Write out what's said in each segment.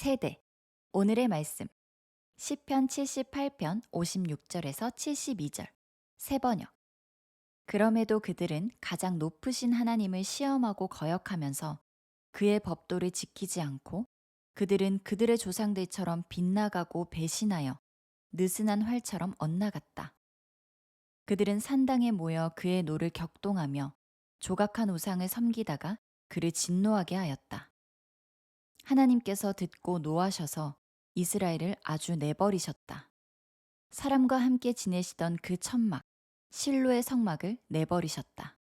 세대. 오늘의 말씀. 시편 78편 56절에서 72절. 세번역. 그럼에도 그들은 가장 높으신 하나님을 시험하고 거역하면서 그의 법도를 지키지 않고 그들은 그들의 조상들처럼 빗나가고 배신하여 느슨한 활처럼 엇나갔다. 그들은 산당에 모여 그의 노를 격동하며 조각한 우상을 섬기다가 그를 진노하게 하였다. 하나님께서 듣고 노하셔서 이스라엘을 아주 내버리셨다. 사람과 함께 지내시던 그 천막, 실로의 성막을 내버리셨다.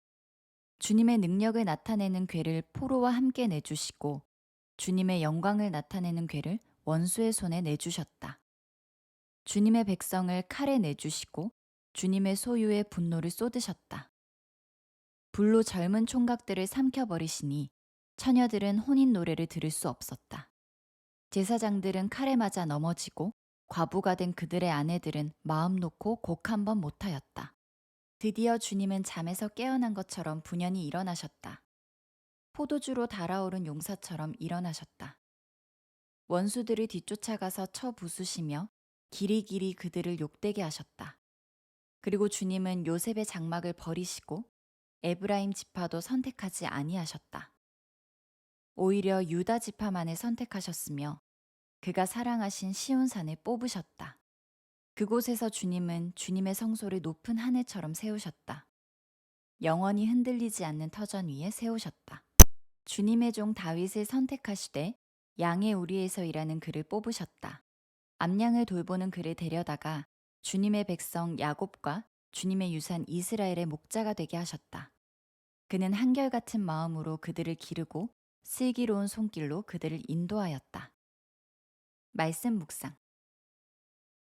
주님의 능력을 나타내는 궤를 포로와 함께 내주시고 주님의 영광을 나타내는 궤를 원수의 손에 내주셨다. 주님의 백성을 칼에 내주시고 주님의 소유의 분노를 쏟으셨다. 불로 젊은 총각들을 삼켜버리시니 처녀들은 혼인 노래를 들을 수 없었다. 제사장들은 칼에 맞아 넘어지고 과부가 된 그들의 아내들은 마음 놓고 곡 한 번 못하였다. 드디어 주님은 잠에서 깨어난 것처럼 분연히 일어나셨다. 포도주로 달아오른 용사처럼 일어나셨다. 원수들을 뒤쫓아가서 쳐 부수시며 길이길이 그들을 욕되게 하셨다. 그리고 주님은 요셉의 장막을 버리시고 에브라임 지파도 선택하지 아니하셨다. 오히려 유다 지파만을 선택하셨으며 그가 사랑하신 시온산을 뽑으셨다. 그곳에서 주님은 주님의 성소를 높은 하늘처럼 세우셨다. 영원히 흔들리지 않는 터전 위에 세우셨다. 주님의 종 다윗을 선택하시되 양의 우리에서 일하는 그를 뽑으셨다. 암양을 돌보는 그를 데려다가 주님의 백성 야곱과 주님의 유산 이스라엘의 목자가 되게 하셨다. 그는 한결같은 마음으로 그들을 기르고 슬기로운 손길로 그들을 인도하였다. 말씀 묵상.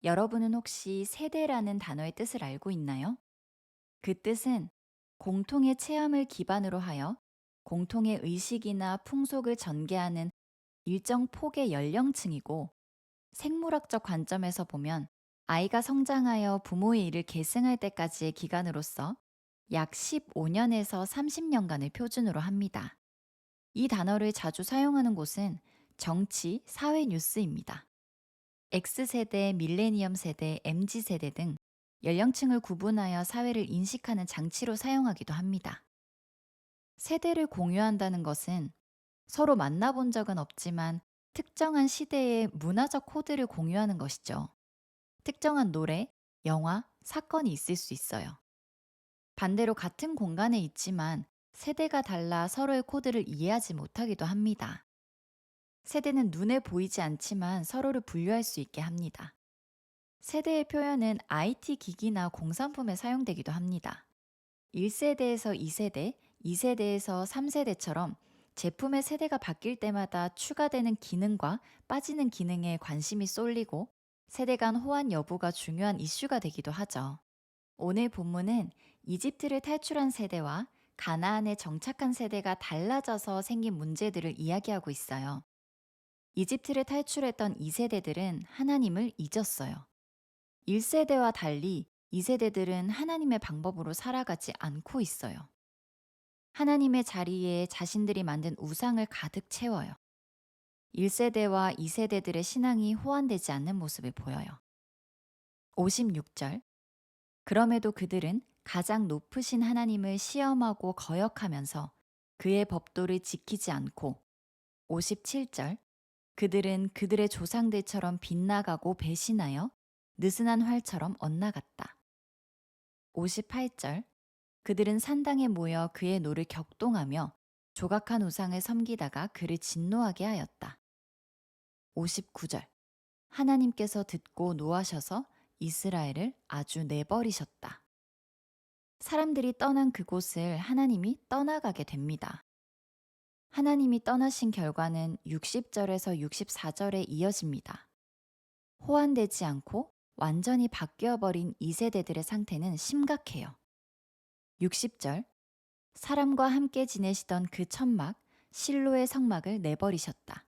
여러분은 혹시 세대라는 단어의 뜻을 알고 있나요? 그 뜻은 공통의 체험을 기반으로 하여 공통의 의식이나 풍속을 전개하는 일정 폭의 연령층이고, 생물학적 관점에서 보면 아이가 성장하여 부모의 일을 계승할 때까지의 기간으로서 약 15년에서 30년간을 표준으로 합니다. 이 단어를 자주 사용하는 곳은 정치, 사회 뉴스입니다. X세대, 밀레니엄 세대, MZ세대 등 연령층을 구분하여 사회를 인식하는 장치로 사용하기도 합니다. 세대를 공유한다는 것은 서로 만나본 적은 없지만 특정한 시대의 문화적 코드를 공유하는 것이죠. 특정한 노래, 영화, 사건이 있을 수 있어요. 반대로 같은 공간에 있지만 세대가 달라 서로의 코드를 이해하지 못하기도 합니다. 세대는 눈에 보이지 않지만 서로를 분류할 수 있게 합니다. 세대의 표현은 IT 기기나 공산품에 사용되기도 합니다. 1세대에서 2세대, 2세대에서 3세대처럼 제품의 세대가 바뀔 때마다 추가되는 기능과 빠지는 기능에 관심이 쏠리고 세대 간 호환 여부가 중요한 이슈가 되기도 하죠. 오늘 본문은 이집트를 탈출한 세대와 가나안에 정착한 세대가 달라져서 생긴 문제들을 이야기하고 있어요. 이집트를 탈출했던 2세대들은 하나님을 잊었어요. 1세대와 달리 2세대들은 하나님의 방법으로 살아가지 않고 있어요. 하나님의 자리에 자신들이 만든 우상을 가득 채워요. 1세대와 2세대들의 신앙이 호환되지 않는 모습을 보여요. 56절. 그럼에도 그들은 가장 높으신 하나님을 시험하고 거역하면서 그의 법도를 지키지 않고. 57절. 그들은 그들의 조상들처럼 빗나가고 배신하여 느슨한 활처럼 엇나갔다. 58절. 그들은 산당에 모여 그의 노를 격동하며 조각한 우상을 섬기다가 그를 진노하게 하였다. 59절. 하나님께서 듣고 노하셔서 이스라엘을 아주 내버리셨다. 사람들이 떠난 그곳을 하나님이 떠나가게 됩니다. 하나님이 떠나신 결과는 60절에서 64절에 이어집니다. 호환되지 않고 완전히 바뀌어버린 2세대들의 상태는 심각해요. 60절. 사람과 함께 지내시던 그 천막, 실로의 성막을 내버리셨다.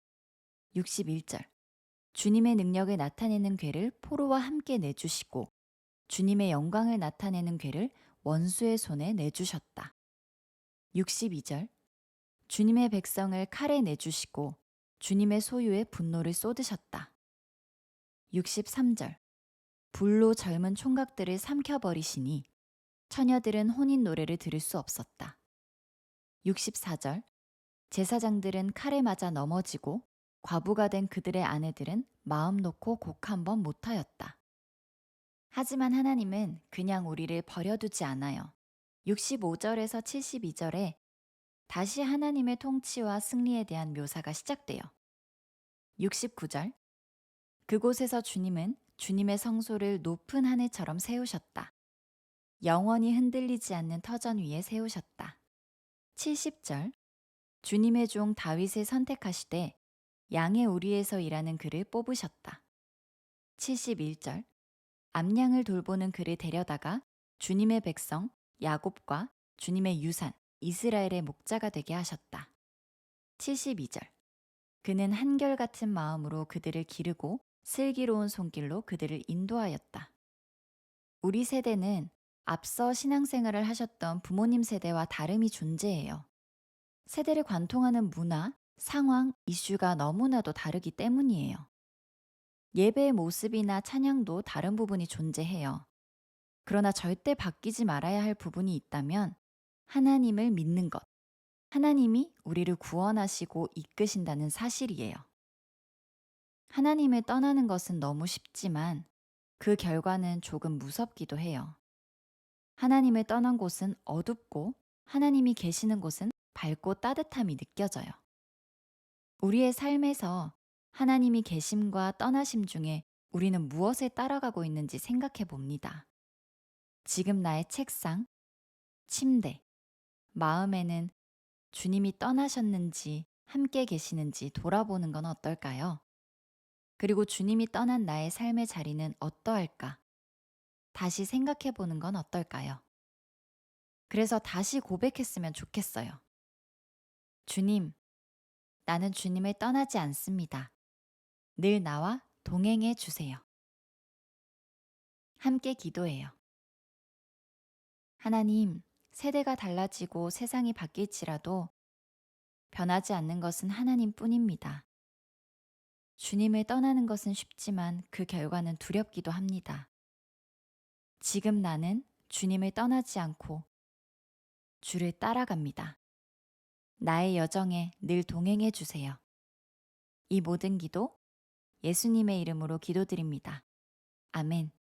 61절. 주님의 능력을 나타내는 궤를 포로와 함께 내주시고 주님의 영광을 나타내는 궤를 원수의 손에 내주셨다. 62절. 주님의 백성을 칼에 내주시고 주님의 소유에 분노를 쏟으셨다. 63절. 불로 젊은 총각들을 삼켜버리시니 처녀들은 혼인 노래를 들을 수 없었다. 64절. 제사장들은 칼에 맞아 넘어지고 과부가 된 그들의 아내들은 마음 놓고 곡 한 번 못하였다. 하지만 하나님은 그냥 우리를 버려두지 않아요. 65절에서 72절에 다시 하나님의 통치와 승리에 대한 묘사가 시작돼요. 69절. 그곳에서 주님은 주님의 성소를 높은 하늘처럼 세우셨다. 영원히 흔들리지 않는 터전 위에 세우셨다. 70절. 주님의 종 다윗을 선택하시되 양의 우리에서 일하는 그를 뽑으셨다. 71절. 암양을 돌보는 그를 데려다가 주님의 백성 야곱과 주님의 유산 이스라엘의 목자가 되게 하셨다. 72절. 그는 한결같은 마음으로 그들을 기르고 슬기로운 손길로 그들을 인도하였다. 우리 세대는 앞서 신앙생활을 하셨던 부모님 세대와 다름이 존재해요. 세대를 관통하는 문화, 상황, 이슈가 너무나도 다르기 때문이에요. 예배의 모습이나 찬양도 다른 부분이 존재해요. 그러나 절대 바뀌지 말아야 할 부분이 있다면 하나님을 믿는 것, 하나님이 우리를 구원하시고 이끄신다는 사실이에요. 하나님을 떠나는 것은 너무 쉽지만 그 결과는 조금 무섭기도 해요. 하나님을 떠난 곳은 어둡고 하나님이 계시는 곳은 밝고 따뜻함이 느껴져요. 우리의 삶에서 하나님이 계심과 떠나심 중에 우리는 무엇에 따라가고 있는지 생각해 봅니다. 지금 나의 책상, 침대, 마음에는 주님이 떠나셨는지 함께 계시는지 돌아보는 건 어떨까요? 그리고 주님이 떠난 나의 삶의 자리는 어떠할까? 다시 생각해 보는 건 어떨까요? 그래서 다시 고백했으면 좋겠어요. 주님, 나는 주님을 떠나지 않습니다. 늘 나와 동행해 주세요. 함께 기도해요. 하나님, 세대가 달라지고 세상이 바뀔지라도 변하지 않는 것은 하나님 뿐입니다. 주님을 떠나는 것은 쉽지만 그 결과는 두렵기도 합니다. 지금 나는 주님을 떠나지 않고 주를 따라갑니다. 나의 여정에 늘 동행해 주세요. 이 모든 기도 예수님의 이름으로 기도드립니다. 아멘.